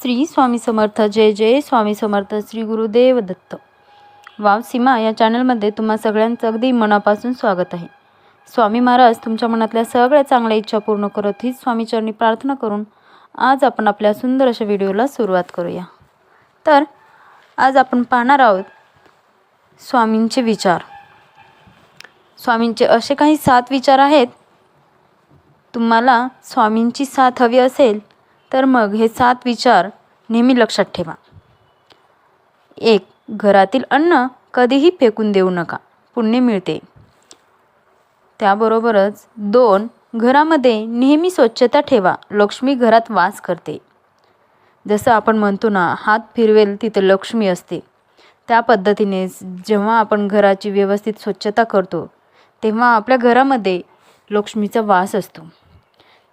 श्री स्वामी समर्थ. जय जय Swami Samarth. Shri Gurudev Datta. Wow सीमा या चॅनलमध्ये तुम्हा सगळ्यांचं अगदी मनापासून स्वागत आहे. स्वामी महाराज तुमच्या मनातल्या सगळ्या चांगल्या इच्छा पूर्ण करत हीच स्वामीचरणी प्रार्थना करून आज आपण आपल्या सुंदर अशा व्हिडिओला सुरुवात करूया. तर आज आपण पाहणार आहोत स्वामींचे विचार. स्वामींचे असे काही 7 विचार आहेत. तुम्हाला स्वामींची साथ हवी असेल तर मग हे 7 विचार नेहमी लक्षात ठेवा. 1. घरातील अन्न कधीही फेकून देऊ नका, पुण्य मिळते. त्याबरोबरच 2. घरामध्ये नेहमी स्वच्छता ठेवा, लक्ष्मी घरात वास करते. जसं आपण म्हणतो ना, हात फिरवेल तिथे लक्ष्मी असते, त्या पद्धतीने जेव्हा आपण घराची व्यवस्थित स्वच्छता करतो तेव्हा आपल्या घरामध्ये लक्ष्मीचा वास असतो.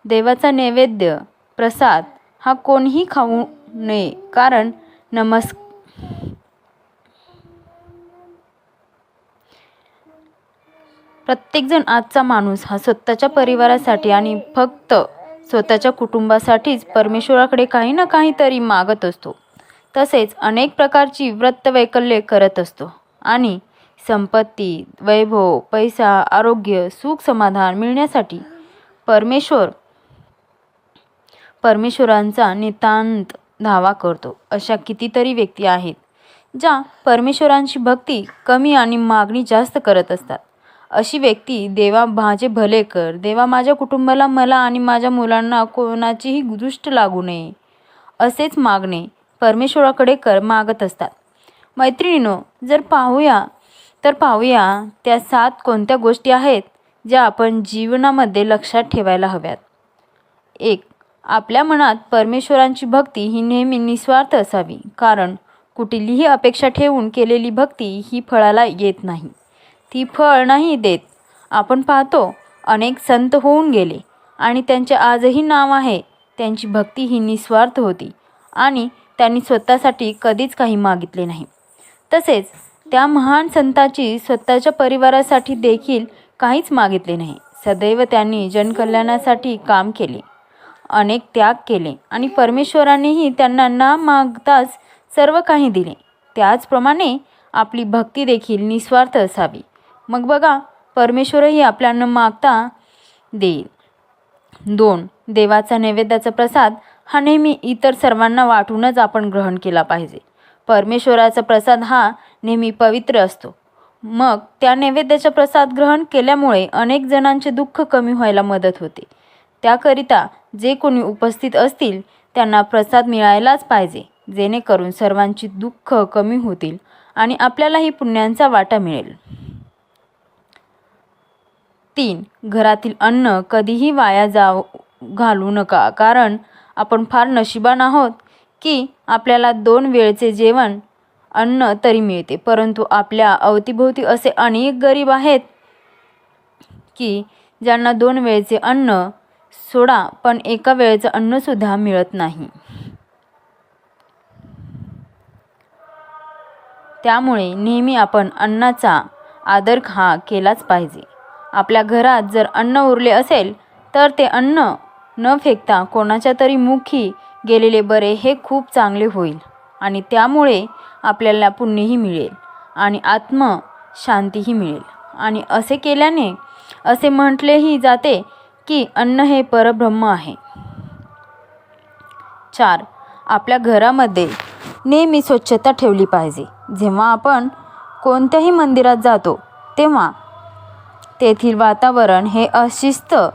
देवाचा नैवेद्य प्रसाद हा कोणीही खाऊ नये, कारण प्रत्येकजण आजचा माणूस हा स्वतःच्या परिवारासाठी आणि फक्त स्वतःच्या कुटुंबासाठीच परमेश्वराकडे काही ना काहीतरी मागत असतो. तसेच अनेक प्रकारची व्रतवैकल्ये करत असतो आणि संपत्ती, वैभव, पैसा, आरोग्य, सुख, समाधान मिळण्यासाठी परमेश्वरांचा नितांत धावा करतो. अशा कितीतरी व्यक्ती आहेत ज्या परमेश्वरांची भक्ती कमी आणि मागणी जास्त करत असतात. अशी व्यक्ती, देवा माझे भले कर, देवा माझ्या कुटुंबाला, मला आणि माझ्या मुलांना कोणाचीही दृष्ट लागू नये, असेच मागणे परमेश्वराकडे मागत असतात. मैत्रिणींनो, जर पाहूया त्या 7 कोणत्या गोष्टी आहेत ज्या आपण जीवनामध्ये लक्षात ठेवायला हव्यात. 1. आपल्या मनात परमेश्वरांची भक्ती ही नेहमी निस्वार्थ असावी, कारण कुठलीही अपेक्षा ठेवून केलेली भक्ती ही फळाला येत नाही, ती फळ नाही देत. आपण पाहतो अनेक संत होऊन गेले आणि त्यांचे आजही नाव आहे. त्यांची भक्ती ही निस्वार्थ होती आणि त्यांनी स्वतःसाठी कधीच काही मागितले नाही. तसेच त्या महान संतांची स्वतःच्या परिवारासाठी देखील काहीच मागितले नाही. सदैव त्यांनी जनकल्याणासाठी काम केले, अनेक त्याग केले आणि परमेश्वरानेही त्यांना न मागताच सर्व काही दिले. त्याचप्रमाणे आपली भक्ती देखील निस्वार्थ असावी. मग बघा, परमेश्वरही आपल्याला न मागता देईल. 2. देवाचा नैवेद्याचा प्रसाद हा नेहमी इतर सर्वांना वाटूनच आपण ग्रहण केला पाहिजे. परमेश्वराचा प्रसाद हा नेहमी पवित्र असतो. मग त्या नैवेद्याचा प्रसाद ग्रहण केल्यामुळे अनेक जणांचे दुःख कमी व्हायला मदत होते. त्याकरिता जे कोणी उपस्थित असतील त्यांना प्रसाद मिळायलाच पाहिजे, जेणेकरून सर्वांची दुःख कमी होतील आणि आपल्यालाही पुण्यांचा वाटा मिळेल. 3. घरातील अन्न कधीही वाया घालू नका, कारण आपण फार नशिबान आहोत की आपल्याला 2 वेळचे जेवण अन्न तरी मिळते. परंतु आपल्या अवतीभोवती असे अनेक गरीब आहेत की ज्यांना 2 वेळचे अन्न सोडा, पण एका वेळेचं अन्नसुद्धा मिळत नाही. त्यामुळे नेहमी आपण अन्नाचा आदर केलाच पाहिजे. आपल्या घरात जर अन्न उरले असेल तर ते अन्न न फेकता कोणाच्या तरी मुखी गेलेले बरे, हे खूप चांगले होईल आणि त्यामुळे आपल्याला पुण्यही मिळेल आणि आत्मशांतीही मिळेल. आणि असे केल्याने असे म्हटलेही जाते की अन्न हे परब्रह्म आहे. 4. आपल्या घरामध्ये नेहमी स्वच्छता ठेवली पाहिजे. जेव्हा आपण कोणत्याही मंदिरात जातो तेव्हा तेथील वातावरण हे अतिशय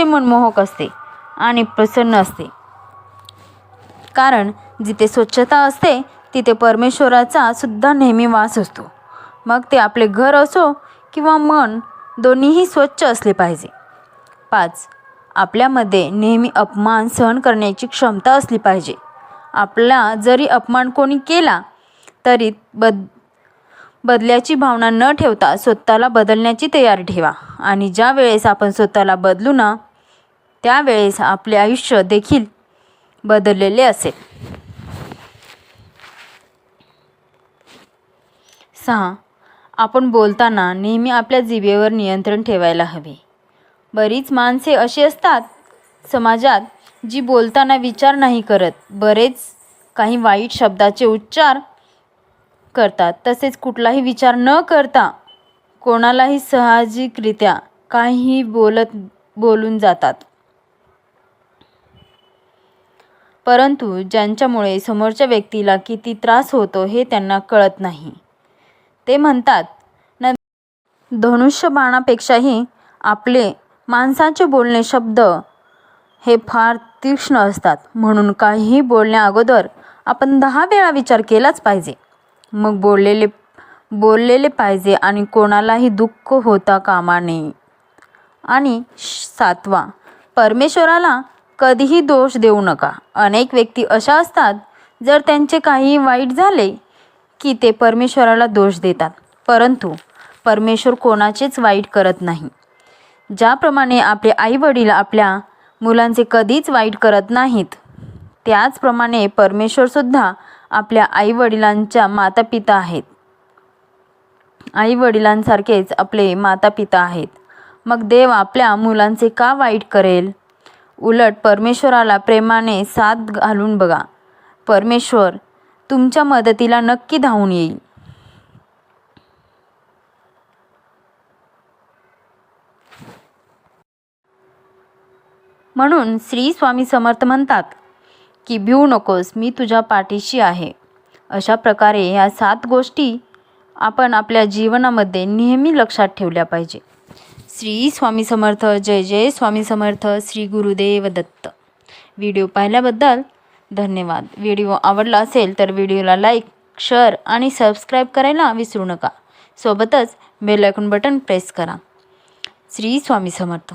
मनमोहक असते आणि प्रसन्न असते, कारण जिथे स्वच्छता असते तिथे परमेश्वराचा सुद्धा नेहमी वास असतो. मग ते आपले घर असो किंवा मन, दोन्हीही स्वच्छ असले पाहिजे. 5. आपल्यामध्ये नेहमी अपमान सहन करण्याची क्षमता असली पाहिजे. आपला जरी अपमान कोणी केला तरी बदल्याची भावना न ठेवता स्वतःला बदलण्याची तयारी ठेवा आणि ज्या वेळेस आपण स्वतःला बदलू ना, त्यावेळेस आपले आयुष्य देखील बदललेले असेल. 6. आपण बोलताना नेहमी आपल्या जिभेवर नियंत्रण ठेवायला हवे. बरीच माणसे अशी असतात समाजात जी बोलताना विचार नाही करत, बरेच काही वाईट शब्दाचे उच्चार करतात, तसेच कुठलाही विचार न करता कोणालाही साहजिकरित्या काहीही बोलून जातात. परंतु ज्यांच्यामुळे समोरच्या व्यक्तीला किती त्रास होतो हे त्यांना कळत नाही. ते म्हणतात धनुष्यबाणापेक्षाही आपले माणसाचे बोलणे शब्द हे फार तीक्ष्ण असतात, म्हणून काहीही बोलण्या अगोदर आपण 10 वेळा विचार केलाच पाहिजे, मग बोललेले पाहिजे आणि कोणालाही दुःख होता कामा नये. आणि 7वा, परमेश्वराला कधीही दोष देऊ नका. अनेक व्यक्ती अशा असतात, जर त्यांचे काही वाईट झाले की ते परमेश्वराला दोष देतात, परंतु परमेश्वर कोणाचेच वाईट करत नाही. ज्याप्रमाणे आपले आई-वडील आपल्या मुलांचे कधीच वाईट करत नाहीत, त्याचप्रमाणे परमेश्वरसुद्धा आपल्या आई-वडिलांच्या मातापिता आहेत. आई-वडिलांसारखेच आपले मातापिता आहेत. मग देव आपल्या मुलांचे का वाईट करेल? उलट परमेश्वराला प्रेमाने साथ घालून बघा. परमेश्वर तुमच्या मदतीला नक्की धावून येईल. म्हणून श्री स्वामी समर्थ म्हणतात की भिवू नकोस, मी तुझ्या पाठीशी आहे. अशा प्रकारे ह्या 7 गोष्टी आपण आपल्या जीवनामध्ये नेहमी लक्षात ठेवल्या पाहिजे. श्री स्वामी समर्थ. जय जय स्वामी समर्थ. श्री गुरुदेव दत्त. व्हिडिओ पाहिल्याबद्दल धन्यवाद. व्हिडिओ आवडला असेल तर व्हिडिओला लाईक, शेअर आणि सबस्क्राईब करायला विसरू नका. सोबतच बेल आयकॉन बटन प्रेस करा. श्री स्वामी समर्थ.